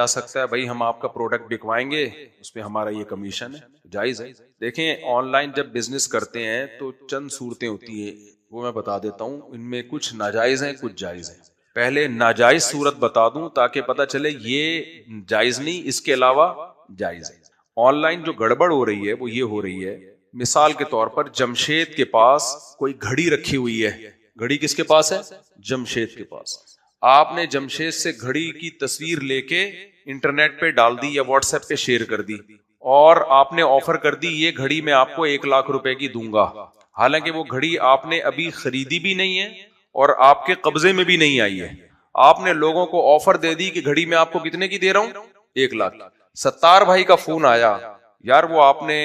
جا سکتا ہے بھائی ہم آپ کا پروڈکٹ بکوائیں گے، اس پہ ہمارا یہ کمیشن ہے، جائز ہے۔ دیکھیں آن لائن جب بزنس کرتے ہیں تو چند صورتیں ہوتی ہیں، وہ میں بتا دیتا ہوں، ان میں کچھ ناجائز ہیں کچھ جائز ہیں۔ پہلے ناجائز صورت بتا دوں تاکہ پتہ چلے یہ جائز نہیں، اس کے علاوہ جائز ہے۔ آن لائن جو گڑبڑ ہو رہی ہے وہ یہ ہو رہی ہے، مثال کے طور پر جمشید کے پاس کوئی گھڑی رکھی ہوئی ہے، گھڑی کس کے پاس ہے؟ جمشید کے پاس۔ آپ نے جمشید سے گھڑی کی تصویر لے کے انٹرنیٹ پہ ڈال دی یا واٹس ایپ پہ شیئر کر دی، اور آپ نے آفر کر دی یہ گھڑی میں آپ کو 1,00,000 روپے کی دوں گا، حالانکہ وہ گھڑی آپ نے ابھی خریدی بھی نہیں ہے اور آپ کے قبضے میں بھی نہیں آئی ہے۔ آپ نے لوگوں کو آفر دے دی کہ گھڑی میں آپ کو کتنے کی دے رہا ہوں؟ 1,00,000۔ ستار بھائی کا فون آیا، یار وہ آپ نے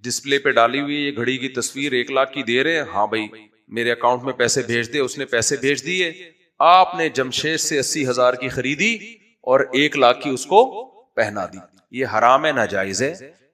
ڈسپلے پہ ڈالی ہوئی یہ گھڑی کی تصویر 1,00,000 کی دے رہے ہیں؟ ہاں بھائی میرے اکاؤنٹ میں پیسے بھیج دے۔ اس نے پیسے بھیج دیے، آپ نے جمشید سے 80,000 کی خریدی اور 1,00,000 کی اس کو پہنا دی۔ یہ حرام ہے، ناجائز ہے،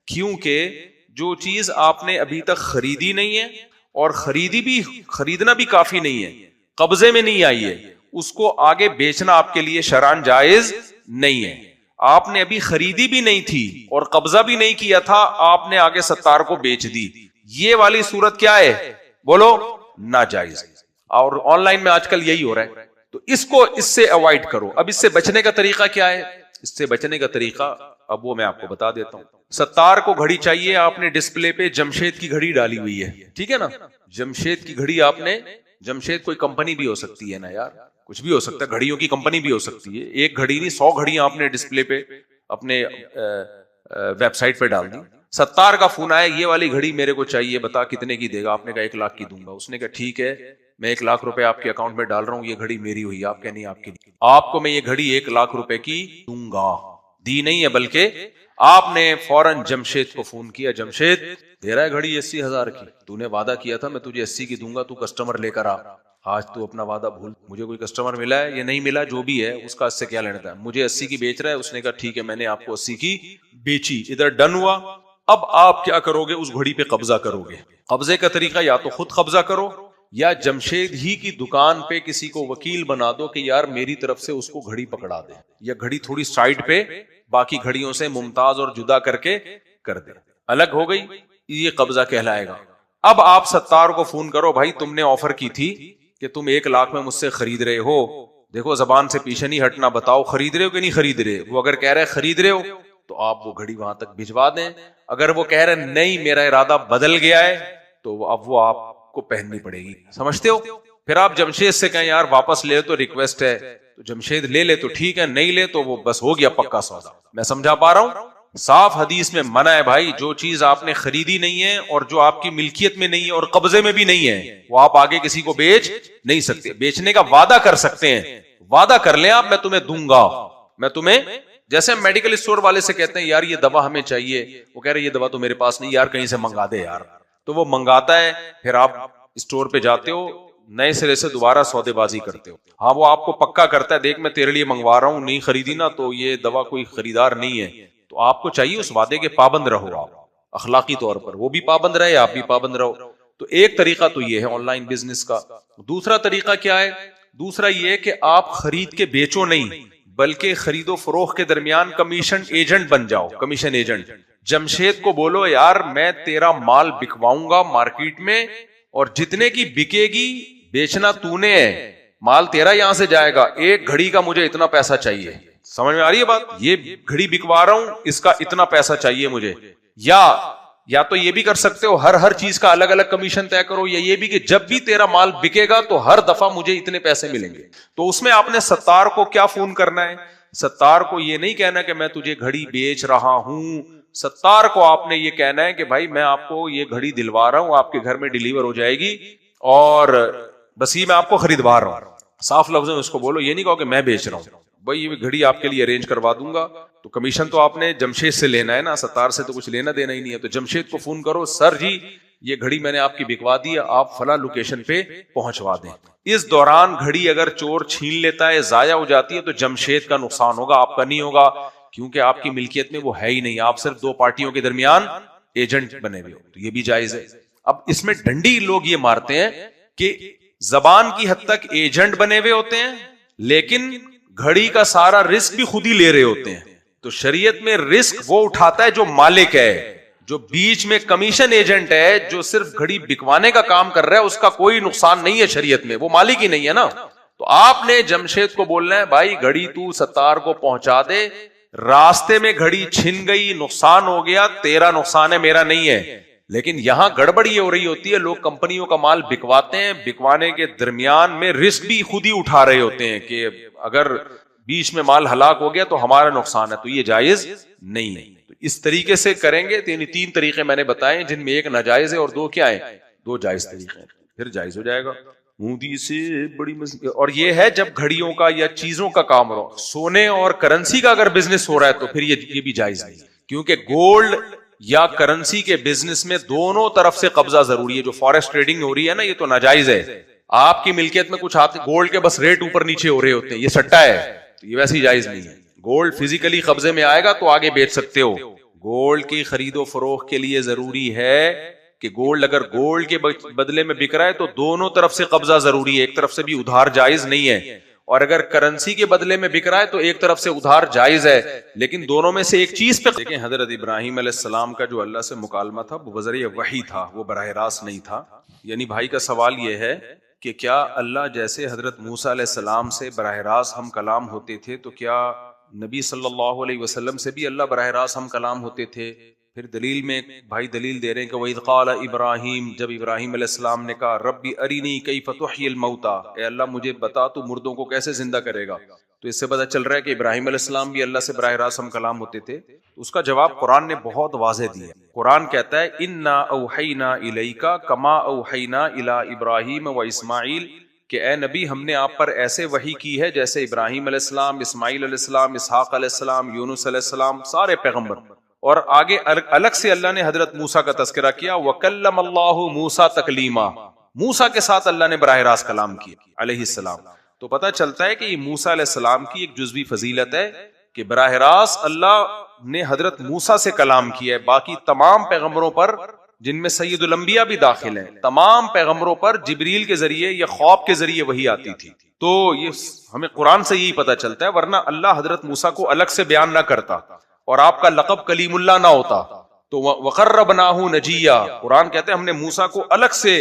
کیونکہ جو چیز آپ نے ابھی تک خریدی نہیں ہے اور خریدنا بھی کافی نہیں ہے، قبضے میں نہیں آئی ہے، اس کو آگے بیچنا آپ کے لیے شرعاً جائز نہیں ہے۔ آپ نے ابھی خریدی بھی نہیں تھی اور قبضہ بھی نہیں کیا تھا، آپ نے آگے ستار کو بیچ دی، یہ والی صورت کیا ہے؟ بولو، ناجائز۔ اور آن لائن میں آج کل یہی ہو رہا ہے، تو اس سے اوائڈ کرو۔ اب اس سے بچنے کا طریقہ کیا ہے؟ اس سے بچنے کا طریقہ اب وہ میں آپ کو بتا دیتا ہوں۔ ستار کو گھڑی چاہیے، آپ نے ڈسپلے پہ جمشید کی گھڑی ڈالی ہوئی ہے، ٹھیک ہے نا؟ جمشید کی گھڑی آپ نے، جمشید کوئی کمپنی بھی ہو سکتی ہے نا یار، کچھ بھی ہو سکتا ہے، گھڑیوں کی کمپنی بھی ہو سکتی ہے، ایک گھڑی نہیں 100 گھڑیاں آپ نے ڈسپلے پہ اپنے ویب سائٹ پہ ڈال دی۔ ستار کا فون آیا، یہ والی گھڑی میرے کو چاہیے، بتا کتنے کی دے گا؟ آپ نے کہا 1,00,000 کی دوں گا۔ اس نے کہا ٹھیک ہے، میں 1,00,000 روپے آپ کے اکاؤنٹ میں ڈال رہا ہوں، یہ گھڑی میری ہوئی۔ آپ کہ نہیں، آپ کی نہیں، آپ کو میں یہ گھڑی 1,00,000 روپے کی دوں گا۔ دی نہیں ہے، بلکہ آپ نے فوراً جمشید کو فون کیا، جمشید دے رہا ہے گھڑی 80,000 کی، تو نے وعدہ کیا تھا میں تجھے 80 کی دوں گا، تو کسٹمر لے کر آ، آج تو اپنا وعدہ بھول، مجھے کوئی کسٹمر ملا ہے یا نہیں ملا، جو بھی ہے اس کا اس سے کیا لینا تھا، مجھے 80 کی بیچ رہا ہے۔ اس نے کہا ٹھیک ہے، میں نے آپ کو 80 کی بیچی، ادھر ڈن ہوا۔ اب آپ کیا کرو گے؟ اس گھڑی پہ قبضہ کرو گے۔ قبضے کا طریقہ یا تو خود قبضہ کرو، یا جمشید ہی کی دکان پہ کسی کو وکیل بنا دو کہ یار میری طرف سے اس کو گھڑی پکڑا دے، یا گھڑی تھوڑی سائڈ پہ باقی گھڑیوں سے ممتاز اور جدا کر کے کر دے، الگ ہو گئی، یہ قبضہ کہلائے گا۔ اب آپ ستار کو فون کرو، بھائی تم نے آفر کی تھی کہ تم 1,00,000 میں مجھ سے خرید رہے ہو، دیکھو زبان سے پیچھے نہیں ہٹنا، بتاؤ خرید رہے ہو کہ نہیں خرید رہے؟ وہ اگر کہہ رہے خرید رہے ہو تو آپ وہ گھڑی وہاں تک بھجوا دیں، اگر وہ کہہ رہے نہیں میرا ارادہ بدل گیا ہے تو اب وہ آپ کو پہننی پڑے گی، سمجھتے ہو؟ پھر آپ جمشید سے کہیں یار واپس لے تو ریکویسٹ ہے، تو جمشید لے لے تو ٹھیک ہے، نہیں لے تو وہ بس ہو گیا پکا سودا۔ میں سمجھا پا رہا ہوں؟ صاف حدیث میں منع ہے بھائی، جو چیز آپ نے خریدی نہیں ہے اور جو آپ کی ملکیت میں نہیں ہے اور قبضے میں بھی نہیں ہے، وہ آپ آگے کسی کو بیچ نہیں سکتے۔ بیچنے کا وعدہ کر سکتے ہیں، وعدہ کر لیں آپ، میں تمہیں دوں گا، میں تمہیں، جیسے میڈیکل اسٹور والے سے کہتے ہیں یار یہ دوا ہمیں چاہیے، وہ کہہ رہے یہ دوا تو میرے پاس نہیں، یار کہیں سے منگا دے یار، تو وہ منگاتا ہے، پھر آپ اسٹور پہ جاتے ہو، نئے سرے سے دوبارہ سودے بازی کرتے ہو۔ ہاں وہ آپ کو پکا کرتا ہے، دیکھ میں تیرے لیے منگوا رہا ہوں، نہیں خریدی نا تو یہ دوا کوئی خریدار نہیں ہے، تو آپ کو چاہیے اس وعدے کے پابند رہو، آپ اخلاقی طور پر وہ بھی پابند رہے، آپ بھی پابند رہو۔ تو ایک طریقہ تو یہ ہے آن لائن بزنس کا۔ دوسرا طریقہ کیا ہے؟ دوسرا یہ کہ آپ خرید کے بیچو نہیں، بلکہ خرید و فروخت کے درمیان کمیشن ایجنٹ بن جاؤ، کمیشن ایجنٹ۔ جمشید کو بولو یار میں تیرا مال بکواؤں گا مارکیٹ میں، اور جتنے کی بکے گی بیچنا تو نے ہے، مال تیرا یہاں سے جائے گا، ایک گھڑی کا مجھے اتنا پیسہ چاہیے۔ سمجھ میں آ رہی ہے بات؟ یہ گھڑی بکوا رہا ہوں، اس کا اتنا پیسہ چاہیے مجھے۔ یا تو یہ بھی کر سکتے ہو، ہر چیز کا الگ الگ کمیشن طے کرو، یا یہ بھی کہ جب بھی تیرا مال بکے گا تو ہر دفعہ مجھے اتنے پیسے ملیں گے۔ تو اس میں آپ نے ستار کو کیا فون کرنا ہے؟ ستار کو یہ نہیں کہنا کہ میں تجھے گھڑی بیچ رہا ہوں، ستار کو آپ نے یہ کہنا ہے کہ بھائی میں آپ کو یہ گھڑی دلوا رہا ہوں، آپ کے گھر میں ڈیلیور ہو جائے گی، اور بس یہ میں آپ کو خریدوا رہا ہوں۔ صاف لفظوں میں اس کو بولو، یہ نہیں کہو کہ میں بیچ رہا ہوں، بھائی یہ گھڑی آپ کے لیے ارینج کروا دوں گا، تو کمیشن تو آپ نے جمشید سے لینا ہے نا، ستار سے تو کچھ لینا دینا ہی نہیں ہے۔ تو جمشید کو فون کرو، سر جی یہ گھڑی میں نے آپ کی بکوا دی ہے، آپ فلاں لوکیشن پہ پہنچوا دیں۔ اس دوران گھڑی اگر چور چھین لیتا ہے، ضائع ہو جاتی ہے، تو جمشید کا نقصان ہوگا، آپ کا نہیں ہوگا، کیونکہ آپ کی ملکیت میں وہ ہے ہی نہیں، آپ صرف دو پارٹیوں کے درمیان ایجنٹ بنے ہوئے ہو، تو یہ بھی جائز ہے۔ اب اس میں ڈنڈی لوگ یہ مارتے ہیں کہ زبان کی حد تک ایجنٹ بنے ہوئے ہوتے ہیں، لیکن گھڑی کا سارا رسک بھی خود ہی لے رہے ہوتے ہیں۔ تو شریعت میں رسک وہ اٹھاتا ہے جو مالک ہے، جو بیچ میں کمیشن ایجنٹ ہے، جو صرف گھڑی بکوانے کا کام کر رہا ہے، اس کا کوئی نقصان نہیں ہے شریعت میں، وہ مالک ہی نہیں ہے نا. تو آپ نے جمشید کو بولنا ہے بھائی گھڑی تو ستار کو پہنچا دے، راستے میں گھڑی چھن گئی، نقصان ہو گیا، تیرا نقصان ہے میرا نہیں ہے. لیکن یہاں گڑبڑ یہ ہو رہی ہوتی ہے، لوگ کمپنیوں کا مال بکواتے ہیں، بکوانے کے درمیان میں رسک بھی خود ہی اٹھا رہے ہوتے ہیں کہ اگر بیچ میں مال ہلاک ہو گیا تو ہمارا نقصان ہے، تو یہ جائز نہیں ہے. تو اس طریقے سے کریں گے. تین طریقے میں نے بتائے جن میں ایک ناجائز ہے اور دو کیا ہے، دو جائز طریقے ہیں، پھر جائز ہو جائے گا. مودی سے بڑی اور یہ ہے جب گھڑیوں کا یا چیزوں کا کام ہو، سونے اور کرنسی کا اگر بزنس ہو رہا ہے تو پھر یہ بھی جائز نہیں، کیونکہ گولڈ یا کرنسی کے بزنس میں دونوں طرف سے قبضہ ضروری ہے. جو فارسٹ ٹریڈنگ ہو رہی ہے نا، یہ تو ناجائز ہے. آپ کی ملکیت میں کچھ آتے گولڈ کے بس ریٹ اوپر نیچے ہو رہے ہوتے ہیں، یہ سٹا ہے، تو یہ ویسے ہی جائز نہیں ہے. گولڈ فزیکلی قبضے میں آئے گا تو آگے بیچ سکتے ہو. گولڈ کی خرید و فروخت کے لیے ضروری ہے کہ گولڈ اگر گولڈ کے بدلے میں بک رہا ہے تو دونوں طرف سے قبضہ ضروری ہے، ایک طرف سے بھی ادھار جائز نہیں ہے. اور اگر کرنسی کے بدلے میں بک رہا ہے تو ایک طرف سے ادھار جائز ہے، لیکن دونوں میں سے ایک چیز پہ. دیکھیں حضرت ابراہیم علیہ السلام کا جو اللہ سے مکالمہ تھا وہ بذریعہ وحی تھا، وہ براہ راست نہیں تھا. یعنی بھائی کا سوال یہ ہے کہ کیا اللہ جیسے حضرت موسیٰ علیہ السلام سے براہ راست ہم کلام ہوتے تھے، تو کیا نبی صلی اللہ علیہ وسلم سے بھی اللہ براہ راست ہم کلام ہوتے تھے؟ پھر دلیل میں بھائی دلیل دے رہے ہیں کہ وَإِذْ قَالَ ابراہیم، جب ابراہیم علیہ السلام نے کہا ربی ارینی کیف تحیی الموتیٰ، اے اللہ مجھے بتا تو مردوں کو کیسے زندہ کرے گا. تو اس سے پتہ چل رہا ہے کہ ابراہیم علیہ السلام بھی اللہ سے براہ راست ہم کلام ہوتے تھے. اس کا جواب قرآن نے بہت واضح دیا. قرآن کہتا ہے اِنَّا أَوْحَيْنَا إِلَيْكَ كَمَا أَوْحَيْنَا إِلَىٰ إِبْرَاهِيمَ وَإِسْمَاعِيلَ، کہ اے نبی ہم نے آپ پر ایسے وحی کی ہے جیسے ابراہیم علیہ السلام، اسماعیل علیہ السلام، اسحاق علیہ السلام، یونس علیہ السلام، سارے پیغمبر. اور آگے الگ سے اللہ نے حضرت موسیٰ کا تذکرہ کیا، وَكَلَّمَ اللَّهُ مُوسَىٰ تَكْلِيمًا، موسیٰ کے ساتھ اللہ نے براہ راست کلام کیا علیہ السلام. تو پتہ چلتا ہے کہ یہ موسیٰ علیہ السلام کی ایک جزوی فضیلت ہے کہ براہ راست اللہ نے حضرت موسیٰ سے کلام کیا ہے. باقی تمام پیغمبروں پر، جن میں سید الانبیاء بھی داخل ہیں، تمام پیغمبروں پر جبریل کے ذریعے یا خواب کے ذریعے وحی آتی تھی. تو یہ ہمیں قرآن سے یہی پتہ چلتا ہے، ورنہ اللہ حضرت موسیٰ کو الگ سے بیان نہ کرتا اور آپ کا لقب کلیم اللہ نہ ہوتا تو وَقَرَّبْنَاهُ نَجِيًّا. قرآن کہتے ہیں ہم نے موسیٰ کو الگ سے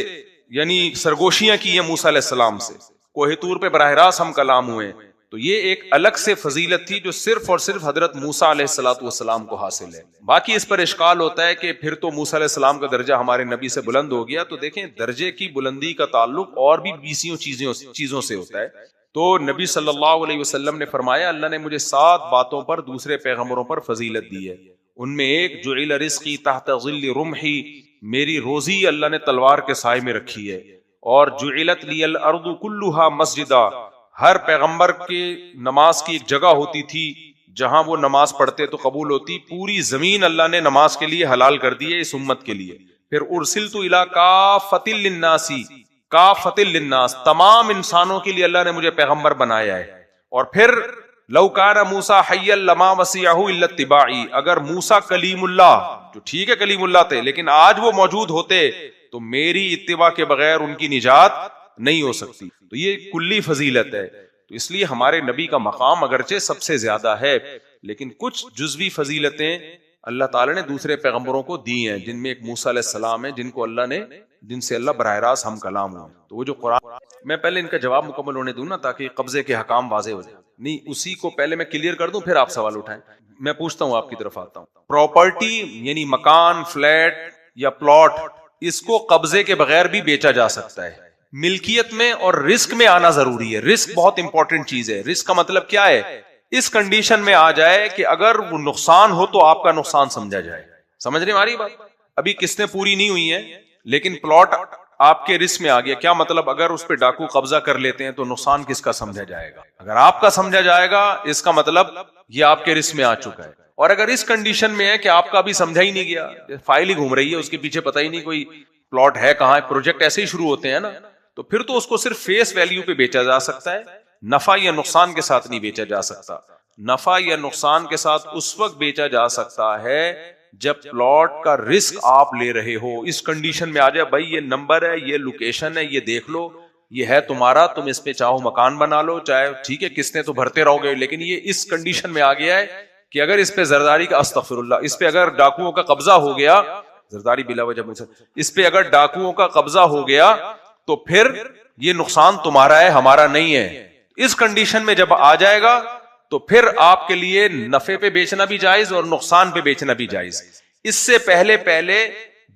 یعنی سرگوشیاں کی ہیں موسیٰ علیہ السلام سے، کوہ طور پہ براہ راست ہم کلام ہوئے. تو یہ ایک الگ سے فضیلت تھی جو صرف اور صرف حضرت موسیٰ علیہ السلام کو حاصل ہے. باقی اس پر اشکال ہوتا ہے کہ پھر تو موسیٰ علیہ السلام کا درجہ ہمارے نبی سے بلند ہو گیا. تو دیکھیں درجے کی بلندی کا تعلق اور بھی 20 چیزوں سے ہوتا ہے. تو نبی صلی اللہ علیہ وسلم نے فرمایا اللہ نے مجھے 7 باتوں پر دوسرے پیغمبروں پر فضیلت دی ہے. ان میں ایک جعل رزقی تحت ظل رمحی، میری روزی اللہ نے تلوار کے سائے میں رکھی ہے. اور جعلت لی الارض کلھا مسجدا، ہر پیغمبر کے نماز کی ایک جگہ ہوتی تھی جہاں وہ نماز پڑھتے تو قبول ہوتی. پوری زمین اللہ نے نماز کے لیے حلال کر دی ہے اس امت کے لیے. پھر ارسلت الی کافۃ للناس، کافۃ للناس، تمام انسانوں کے لیے اللہ نے مجھے پیغمبر بنایا ہے. اور پھر لو کان موسیٰ حیا لما وسعہ الا اتباعی، اگر موسیٰ کلیم اللہ، جو ٹھیک ہے کلیم اللہ تھے لیکن آج وہ موجود ہوتے تو میری اتباع کے بغیر ان کی نجات نہیں ہو سکتی. تو یہ کلی فضیلت ہے. تو اس لیے ہمارے نبی کا مقام اگرچہ سب سے زیادہ ہے، لیکن کچھ جزوی فضیلتیں اللہ تعالیٰ نے دوسرے پیغمبروں کو دی ہیں، جن میں ایک موسیٰ علیہ السلام ہے جن سے اللہ براہ راست ہم کلام ہوں. تو وہ جو قرآن، میں پہلے ان کا جواب مکمل ہونے دوں نا تاکہ قبضے کے حکام واضح ہو جائیں. نہیں، اسی کو پہلے میں کلیئر کر دوں پھر آپ سوال اٹھائیں. میں پوچھتا ہوں، آپ کی طرف آتا ہوں. پراپرٹی یعنی مکان، فلیٹ یا پلاٹ، اس کو قبضے کے بغیر بھی بیچا جا سکتا ہے. ملکیت میں اور رسک میں آنا ضروری ہے. رسک بہت امپورٹنٹ چیز ہے. رسک کا مطلب کیا ہے؟ اس کنڈیشن میں آ جائے کہ اگر وہ نقصان ہو تو آپ کا نقصان سمجھا جائے. سمجھ رہے ہماری بات؟ ابھی قسطیں پوری نہیں ہوئی ہیں لیکن پلاٹ آپ کے رسک میں آ گیا. کیا مطلب؟ اگر اس پہ ڈاکو قبضہ کر لیتے ہیں تو نقصان کس کا سمجھا جائے گا؟ اگر آپ کا سمجھا جائے گا، اس کا مطلب یہ آپ کے رسک میں آ چکا ہے. اور اگر اس کنڈیشن میں ہے کہ آپ کا بھی سمجھا ہی نہیں گیا، فائل ہی گھوم رہی ہے، اس کے پیچھے پتہ ہی نہیں کوئی پلاٹ ہے کہاں ہے، پروجیکٹ ایسے ہی شروع ہوتے ہیں نا، تو پھر تو اس کو صرف فیس ویلیو پہ بیچا جا سکتا ہے، نفع یا نقصان کے ساتھ نہیں بیچا جا سکتا. نفع یا نقصان کے ساتھ اس وقت بیچا جا سکتا ہے جب پلاٹ کا رسک آپ لے رہے ہو. اس کنڈیشن میں آ جائے بھائی یہ نمبر ہے، یہ لوکیشن ہے، یہ دیکھ لو، یہ ہے تمہارا، تم اس پہ چاہو مکان بنا لو، چاہے ٹھیک ہے قسطیں تو بھرتے رہو گے، لیکن یہ اس کنڈیشن میں آ گیا ہے کہ اگر اس پہ زرداری کا استغفر اللہ، اس پہ اگر ڈاکوؤں کا قبضہ ہو گیا، زرداری بلا وجہ اس پہ اگر ڈاکوؤں کا قبضہ ہو گیا تو پھر یہ نقصان تمہارا ہے، ہمارا نہیں ہے. اس کنڈیشن میں جب آ جائے گا تو پھر آپ کے لیے نفع پہ بیچنا بھی جائز اور نقصان پہ بیچنا بھی جائز. اس سے پہلے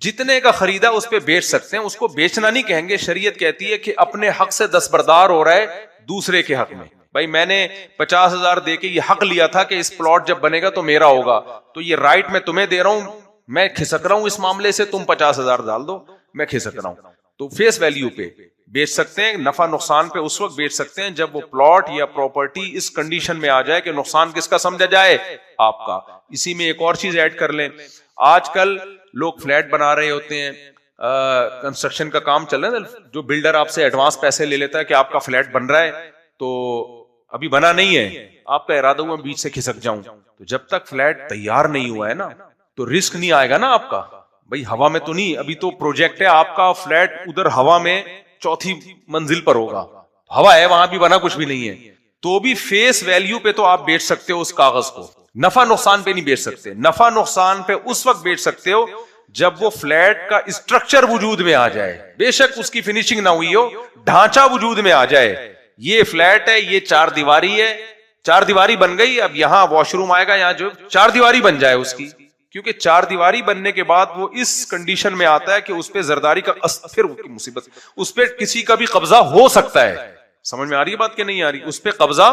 جتنے کا خریدا اس پہ بیچ سکتے ہیں، اس کو بیچنا نہیں کہیں گے. شریعت کہتی ہے کہ اپنے حق سے دستبردار ہو رہا ہے دوسرے کے حق میں. بھائی میں نے 50,000 دے کے یہ حق لیا تھا کہ اس پلاٹ جب بنے گا تو میرا ہوگا، تو یہ رائٹ میں تمہیں دے رہا ہوں، میں کھسک رہا ہوں اس معاملے سے، تم 50,000 ڈال دو، میں کھسک رہا ہوں. تو فیس ویلیو پہ بیچ سکتے ہیں. نفع نقصان پہ اس وقت بیچ سکتے ہیں جب وہ پلاٹ یا پراپرٹی اس کنڈیشن میں آ جائے کہ نقصان کس کا سمجھا جائے، آپ کا. اسی میں ایک اور چیز ایڈ کر لیں، آج کل لوگ فلیٹ بنا رہے ہوتے ہیں، کنسٹرکشن کا کام چل رہا ہے، جو بلڈر آپ سے ایڈوانس پیسے لے لیتا ہے کہ آپ کا فلیٹ بن رہا ہے، تو ابھی بنا نہیں ہے، آپ کا ارادہ ہوا بیچ سے کھسک جاؤں، تو جب تک فلیٹ تیار نہیں ہوا ہے نا تو رسک نہیں آئے گا نا آپ کا. بھائی ہوا میں تو نہیں، ابھی تو پروجیکٹ ہے آپ کا، فلیٹ ادھر ہوا میں 4تھی منزل پر ہوگا، ہوا ہے وہاں بھی، بنا کچھ بھی نہیں ہے، تو بھی فیس ویلیو پہ تو آپ بیچ سکتے ہو اس کاغذ کو. نفع نقصان پہ نہیں بیچ سکتے. نفع نقصان پہ اس وقت بیچ سکتے ہو جب وہ فلیٹ کا اسٹرکچر وجود میں آ جائے، بے شک اس کی فنیشنگ نہ ہوئی ہو، ڈھانچہ وجود میں آ جائے. یہ فلیٹ ہے، یہ 4 دیواری ہے، 4 دیواری بن گئی، اب یہاں واش روم آئے گا، یہاں جو 4 دیواری بن جائے اس کی، کیونکہ 4 دیواری بننے کے بعد وہ اس کنڈیشن میں آتا ہے کہ اس پہ زرداری کا پھر مصیبت، اس پہ کسی کا بھی قبضہ ہو سکتا ہے. سمجھ میں آ رہی ہے بات کہ نہیں آ رہی؟ اس پہ قبضہ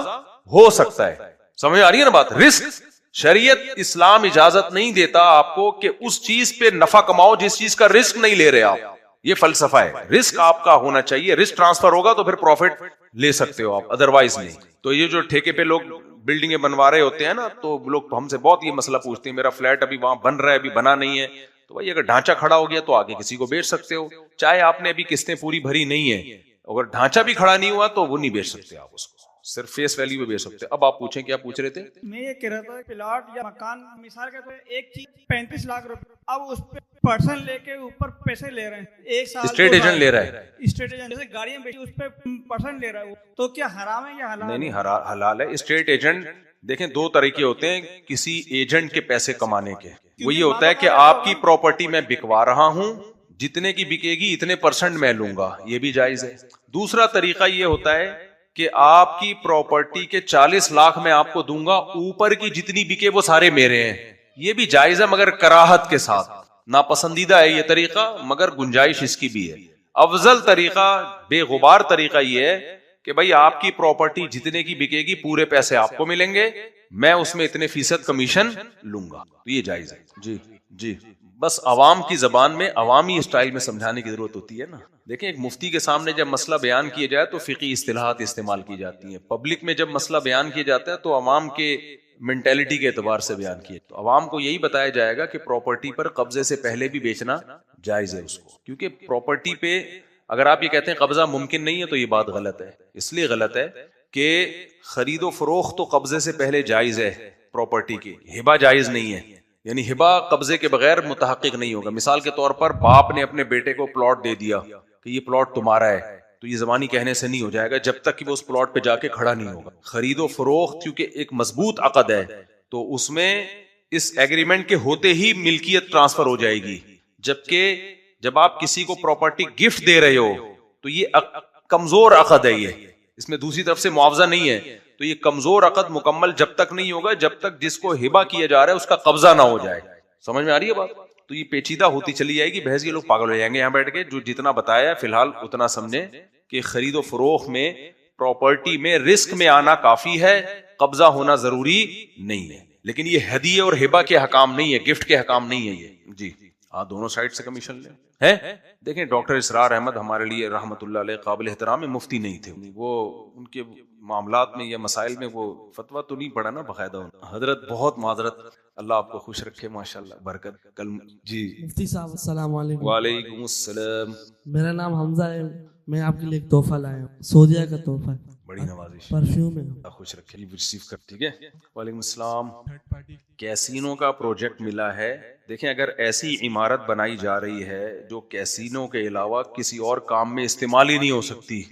ہو سکتا ہے. سمجھ آ رہی ہے نا بات؟ رسک، شریعت اسلام اجازت نہیں دیتا آپ کو کہ اس چیز پہ نفع کماؤ جس چیز کا رسک نہیں لے رہے آپ. یہ فلسفہ ہے. رسک آپ کا ہونا چاہیے، رسک ٹرانسفر ہوگا تو پھر پروفٹ لے سکتے ہو آپ، ادروائز نہیں. تو یہ جو ٹھیکے پہ لوگ بلڈنگیں بنوا رہے ہوتے ہیں نا، تو لوگ ہم سے بہت یہ مسئلہ پوچھتے ہیں، میرا فلیٹ ابھی وہاں بن رہا ہے، ابھی بنا نہیں ہے. تو بھائی اگر ڈھانچہ کھڑا ہو گیا تو آگے کسی کو بیچ سکتے ہو، چاہے آپ نے ابھی قسطیں پوری بھری نہیں ہے. اگر ڈھانچہ بھی کھڑا نہیں ہوا تو وہ نہیں بیچ سکتے آپ اس کو، صرف فیس ویلیو پہ بیچ سکتے. اب آپ پوچھیں کیا پوچھ رہے تھے؟ میں یہ کہہ رہا تھا پلاٹ یا مکان مثال کے طور پر ایک چیز 35 لاکھ روپے، اب اس پہ پرسن لے کے اوپر پیسے لے رہے ہیں، ایک سال اسٹیٹ ایجنٹ لے رہا ہے، اسٹیٹ ایجنٹ جیسے گاڑیاں بیچی اس پہ پرسن لے رہا ہے، تو کیا حرام ہے یا حلال؟ نہیں حلال ہے. اسٹیٹ ایجنٹ دیکھیں 2 طریقے ہوتے ہیں کسی ایجنٹ کے پیسے کمانے کے. وہ یہ ہوتا ہے کہ آپ کی پراپرٹی میں بکوا رہا ہوں، جتنے کی بکے گی اتنے % میں لوں گا، یہ بھی جائز ہے. دوسرا طریقہ یہ ہوتا ہے کہ آپ کی پراپرٹی کے 40 لاکھ میں آپ کو دوں گا، اوپر کی جتنی بکے وہ سارے میرے ہیں. یہ بھی جائز ہے مگر کراہت کے ساتھ. ناپسندیدہ ہے یہ طریقہ مگر گنجائش اس کی بھی ہے. افضل طریقہ، بے غبار طریقہ یہ ہے کہ بھائی آپ کی پراپرٹی جتنے کی بکے گی پورے پیسے آپ کو ملیں گے، میں اس میں اتنے % کمیشن لوں گا. تو یہ جائز ہے. جی بس عوام کی زبان میں عوامی اسٹائل میں سمجھانے کی ضرورت ہوتی ہے نا. دیکھیں ایک مفتی کے سامنے جب مسئلہ بیان کیا جائے تو فقہی اصطلاحات استعمال کی جاتی ہیں. پبلک میں جب مسئلہ بیان کیا جاتا ہے تو عوام کے مینٹیلٹی کے اعتبار سے بیان کیا. تو عوام کو یہی بتایا جائے گا کہ پراپرٹی پر قبضے سے پہلے بھی بیچنا جائز ہے اس کو، کیونکہ پراپرٹی پہ اگر آپ یہ کہتے ہیں قبضہ ممکن نہیں ہے تو یہ بات غلط ہے. اس لیے غلط ہے کہ خرید و فروخت تو قبضے سے پہلے جائز ہے پراپرٹی کی، ہبہ جائز نہیں ہے. یعنی ہبہ قبضے کے بغیر متحقق نہیں ہوگا. مثال کے طور پر باپ نے اپنے بیٹے کو پلاٹ دے دیا کہ یہ پلاٹ تمہارا ہے، تو یہ زبانی کہنے سے نہیں ہو جائے گا جب تک کہ وہ اس پلاٹ پہ جا کے کھڑا نہیں ہوگا. خرید و فروخت کیونکہ ایک مضبوط عقد ہے تو اس میں اس ایگریمنٹ کے ہوتے ہی ملکیت ٹرانسفر ہو جائے گی. جبکہ جب آپ کسی کو پراپرٹی گفٹ دے رہے ہو تو یہ کمزور عقد ہے، یہ اس میں دوسری طرف سے معاوضہ نہیں ہے. تو یہ کمزور عقد مکمل جب تک نہیں ہوگا جب تک جس کو ہبہ کیا جا رہا ہے اس کا قبضہ نہ ہو جائے. سمجھ میں آ رہی ہے بات؟ تو یہ پیچیدہ ہوتی چلی جائے گی بحث. یہ لوگ پاگل ہو جائیں گے یہاں بیٹھ کے. جو جتنا بتایا فی الحال اتنا سمجھیں کہ خرید و فروخت میں پراپرٹی میں رسک میں آنا کافی ہے، قبضہ ہونا ضروری نہیں ہے. لیکن یہ ہدیے اور ہبہ کے حکام نہیں ہے، گفٹ کے حکام نہیں ہے یہ. جی ہاں دونوں سائڈ سے کمیشن لیں ہے. دیکھیں ڈاکٹر اسرار احمد ہمارے لیے رحمت اللہ علیہ قابل احترام مفتی نہیں تھے. وہ ان کے معاملات میں یا مسائل میں وہ فتویٰ تو نہیں پڑھا نا باقاعدہ. حضرت بہت معذرت، اللہ آپ کو خوش رکھے، ماشاءاللہ برکت. کل جی مفتی صاحب السلام علیکم. وعلیکم السلام. میرا نام حمزہ ہے، میں آپ کے لیے ایک تحفہ لایا ہوں، سعودیہ کا تحفہ ہے، بڑی نوازش، پرفیوم ہے. اللہ خوش رکھے. ریسیو کر. ٹھیک ہے. وعلیکم السلام. کیسینو کا پروجیکٹ ملا ہے. دیکھیں اگر ایسی عمارت بنائی جا رہی ہے جو کیسینو کے علاوہ کسی اور کام میں استعمال ہی نہیں ہو سکتی.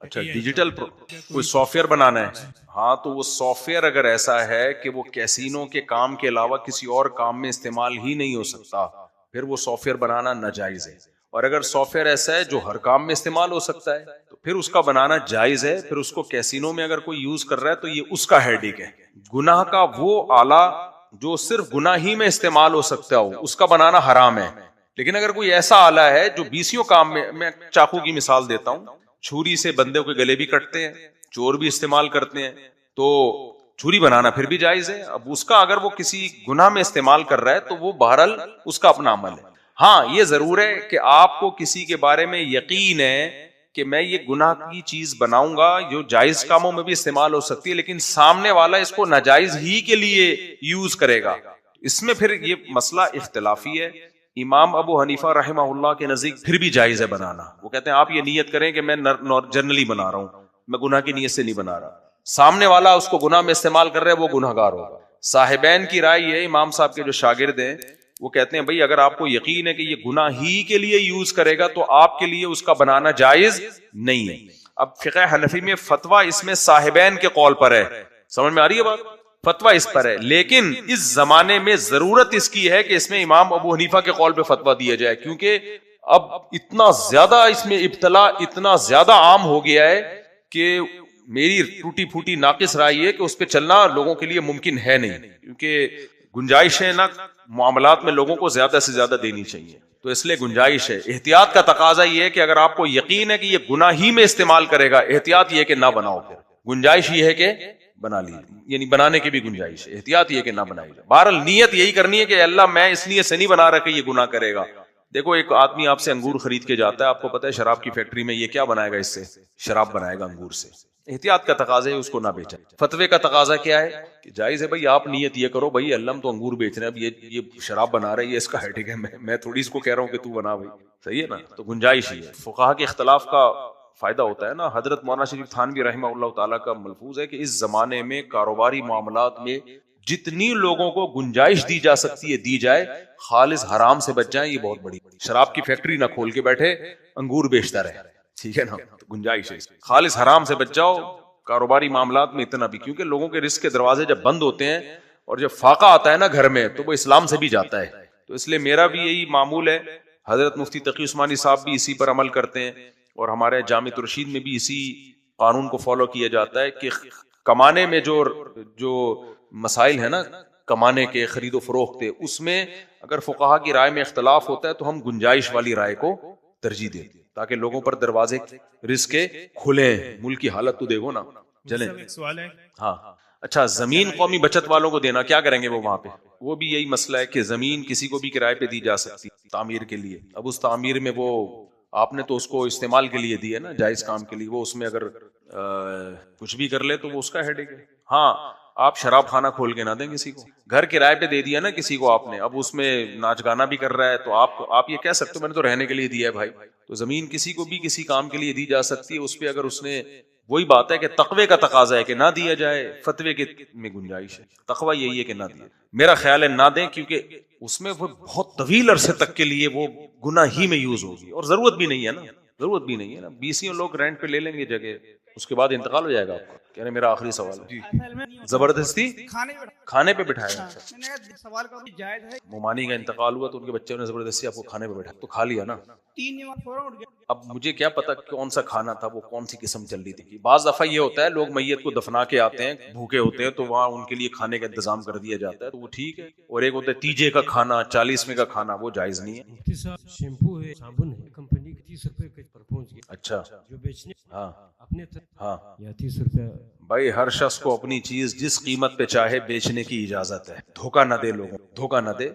اچھا ڈیجیٹل کوئی سافٹ ویئر بنانا ہے. ہاں تو وہ سافٹ ویئر اگر ایسا ہے کہ وہ کیسینو کے کام کے علاوہ کسی اور کام میں استعمال ہی نہیں ہو سکتا, پھر وہ سافٹ ویئر بنانا ناجائز ہے. اور اگر سافٹ ویئر ایسا ہے جو ہر کام میں استعمال ہو سکتا ہے تو پھر اس کا بنانا جائز ہے. پھر اس کو کیسینو میں اگر کوئی یوز کر رہا ہے تو یہ اس کا ہیڈیک ہے. گناہ کا وہ آلہ جو صرف گناہ ہی میں استعمال ہو سکتا ہو اس کا بنانا حرام ہے. لیکن اگر کوئی ایسا آلہ ہے جو بیسیوں کام میں چاقو کی مثال دیتا ہوں, چھری سے بندے کے گلے بھی کٹتے ہیں, چور بھی استعمال کرتے ہیں, تو چھری بنانا پھر بھی جائز ہے. اب اس کا اگر وہ کسی گناہ میں استعمال کر رہا ہے تو وہ بہرحال اس کا اپنا عمل ہے. ہاں یہ ضرور ہے کہ آپ کو کسی کے بارے میں یقین ہے کہ میں یہ گناہ کی چیز بناؤں گا جو جائز کاموں میں بھی استعمال ہو سکتی ہے, لیکن سامنے والا اس کو ناجائز ہی کے لیے یوز کرے گا. اس میں پھر یہ مسئلہ اختلافی ہے. امام ابو حنیفہ رحمہ اللہ کے نزدیک پھر بھی جائز ہے بنانا. وہ کہتے ہیں آپ یہ نیت کریں کہ میں جنرلی بنا رہا ہوں, میں گناہ کی نیت سے نہیں بنا رہا. سامنے والا اس کو گناہ میں استعمال کر رہا ہے وہ گناہگار ہوگا. صاحبین کی رائے یہ, امام صاحب کے جو شاگرد ہیں وہ کہتے ہیں بھائی اگر آپ کو یقین ہے کہ یہ گناہ ہی کے لیے یوز کرے گا تو آپ کے لیے اس کا بنانا جائز نہیں ہے. اب فقہ حنفی میں فتویٰ اس میں صاحبین کے قول پر ہے, سمجھ میں آ رہی ہے بات, فتویٰ اس پر ہے. لیکن اس زمانے میں ضرورت اس کی ہے کہ اس میں امام ابو حنیفہ کے قول پہ فتویٰ دیا جائے, کیونکہ اب اتنا زیادہ اس میں ابتلا اتنا زیادہ عام ہو گیا ہے کہ میری ٹوٹی پھوٹی ناقص رائے یہ کہ اس پہ چلنا لوگوں کے لیے ممکن ہے نہیں, کیونکہ گنجائش ہے نا معاملات میں لوگوں کو زیادہ سے زیادہ دینی چاہیے, تو اس لیے گنجائش ہے. احتیاط کا تقاضا یہ ہے کہ اگر آپ کو یقین ہے کہ یہ گناہ ہی میں استعمال کرے گا, احتیاط یہ ہے کہ نہ بناؤ. پھر گنجائش یہ ہے کہ بنا لی, یعنی بنانے کی بھی گنجائش ہے, احتیاط یہ کہ نہ بنائی جائے. بہرحال نیت یہی کرنی ہے کہ اللہ میں اس لیے سے نہیں بنا رہا کہ یہ گناہ کرے گا. دیکھو ایک آدمی آپ سے انگور خرید کے جاتا ہے, آپ کو پتا ہے شراب کی فیکٹری میں یہ کیا بنائے گا, اس سے شراب بنائے گا انگور سے. احتیاط کا تقاضا ہے اس کو نہ بیچا. فتوے کا تقاضا کیا ہے کہ جائز ہے بھائی آپ نیت یہ کرو بھائی اللہ تو انگور بیچ رہے ہیں, اب یہ شراب بنا رہے ہیں, یہ اس کا ہے ٹھیک ہے, میں تھوڑی اس کو کہہ رہا ہوں کہ تو بنا بھائی, صحیح ہے نا. تو گنجائش ہی ہے. فقہا کے اختلاف کا فائدہ ہوتا ہے نا. حضرت مولانا شریف تھانوی رحمہ اللہ تعالیٰ کا ملفوظ ہے کہ اس زمانے میں کاروباری معاملات میں جتنی لوگوں کو گنجائش دی جا سکتی ہے دی جائے, خالص حرام سے بچ جائیں, یہ بہت بڑی. شراب کی فیکٹری نہ کھول کے بیٹھے, انگور بیچتا رہے, ٹھیک ہے نا, گنجائش ہے. خالص حرام سے بچ جاؤ کاروباری معاملات میں اتنا بھی, کیونکہ لوگوں کے رزق کے دروازے جب بند ہوتے ہیں اور جب فاقہ آتا ہے نا گھر میں تو وہ اسلام سے بھی جاتا ہے. تو اس لیے میرا بھی یہی معمول ہے. حضرت مفتی تقی عثمانی صاحب بھی اسی پر عمل کرتے ہیں, اور ہمارے جامع رشید میں بھی اسی قانون کو فالو کیا جاتا ہے کہ کمانے میں جو مسائل ہے نا, کمانے کے خرید و فروخت کے, اس میں اگر فقہا کی رائے میں اختلاف ہوتا ہے تو ہم گنجائش والی رائے کو ترجیح دیں تاکہ لوگوں پر دروازے رزق کے کھلیں. ملک کی حالت تو دیکھو نا, چلیں. سوال ہے, ہاں اچھا, زمین قومی بچت والوں کو دینا, کیا کریں گے وہ وہاں پہ؟ وہ بھی یہی مسئلہ ہے کہ زمین کسی کو بھی کرائے پہ دی جا سکتی تعمیر کے لیے. اب اس تعمیر میں وہ آپ نے تو اس کو استعمال کے لیے دی ہے نا, جائز کام کے لیے, وہ اس میں اگر کچھ بھی کر لے تو وہ اس کا ہیڈیک ہے. ہاں آپ شراب خانہ کھول کے نہ دیں کسی کو, گھر کرائے پہ دے دیا نا کسی کو آپ نے, اب اس میں ناچ گانا بھی کر رہا ہے تو آپ یہ کہہ سکتے ہو میں نے تو رہنے کے لیے دیا ہے بھائی. تو زمین کسی کو بھی کسی کام کے لیے دی جا سکتی ہے, اس پہ اگر اس نے, وہی بات ہے کہ تقوی کا تقاضا ہے کہ نہ دیا جائے, فتوے کے میں گنجائش ہے. تقوی یہی ہے کہ نہ دیا, میرا خیال ہے نہ دیں, کیونکہ اس میں وہ بہت طویل عرصے تک کے لیے وہ گناہ ہی میں یوز ہوگی, اور ضرورت بھی نہیں ہے نا, ضرورت بھی نہیں ہے نا. 20 لوگ رینٹ پہ لے لیں گے جگہ, اس کے بعد انتقال ہو جائے گا آپ کا. کہنے میرا آخری سوال ہے, زبردستی کھانے پہ بٹھایا, سوال کا جائز ہے. مومانی کا انتقال ہوا تو ان کے بچوں نے زبردستی آپ کو کھانے پہ بٹھایا تو کھا لیا نا. 3 نماز فوراً اٹھ گیا. اب مجھے کیا پتا کون سا کھانا تھا, وہ کون سی قسم چل رہی تھی. بعض دفعہ یہ ہوتا ہے لوگ میت کو دفنا کے آتے ہیں بھوکے ہوتے ہیں تو وہاں ان کے لیے کھانے کا انتظام کر دیا جاتا ہے, تو وہ ٹھیک ہے. اور ایک ہوتا ہے 30 کا کھانا, 40 کا کھانا, وہ جائز نہیں ہے. شیمپو ہے, صابن ہے, کمپنی کے 30 روپے پر پہنچ گیا. اچھا, جو بیچنے ہاں اپنے ہاں یا 30 روپے. بھائی ہر شخص کو اپنی چیز جس قیمت پہ چاہے بیچنے کی اجازت ہے. دھوکہ نہ دے لوگوں, دھوکہ نہ دے,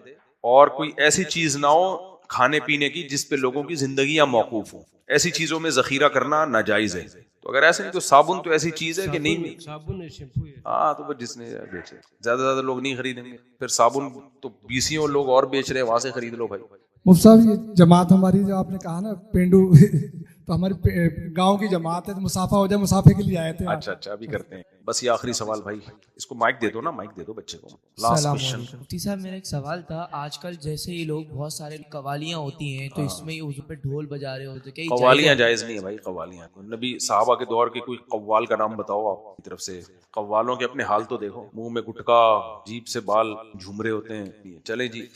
اور کوئی ایسی چیز نہ ہو کھانے پینے کی جس پہ لوگوں کی زندگیاں موقوف ہوں. ایسی چیزوں میں ذخیرہ کرنا ناجائز ہے. تو اگر ایسے نہیں تو صابن تو ایسی چیز ہے کہ نہیں, صابن ہے, شیمپو ہے. ہاں تو جس نے بیچے, زیادہ لوگ نہیں خریدیں گے. پھر صابن تو 20 لوگ اور بیچ رہے ہیں, وہاں سے خرید لو بھائی. مفتی صاحب یہ جماعت ہماری جو آپ نے کہا نا پینڈو تو ہماری گاؤں کی جماعت ہے، تو مسافہ ہو جائے، مسافے کے لیے آئے تھے. اچھا اچھا ابھی کرتے ہیں. بس یہ آخری سوال بھائی, اس کو مائک دے دو نا, مائک دے دو بچے کو. لاسٹ السلام کوشچن. مفتی صاحب میرا ایک سوال تھا, آج کل جیسے یہ لوگ بہت سارے قوالیاں ہوتی ہیں تو اس میں یہ وضو پہ ڈھول بجا رہے ہوتے, کئی قوالیاں جائز نہیں ہے بھائی, قوالیاں. نبی صحابہ کے دور کے کوئی قوال کا نام بتاؤ آپ کی طرف سے. قوالوں کے اپنے حال تو دیکھو, منہ میں گٹکا, جیب سے بال جھوم رہے ہوتے ہیں. چلیں جی,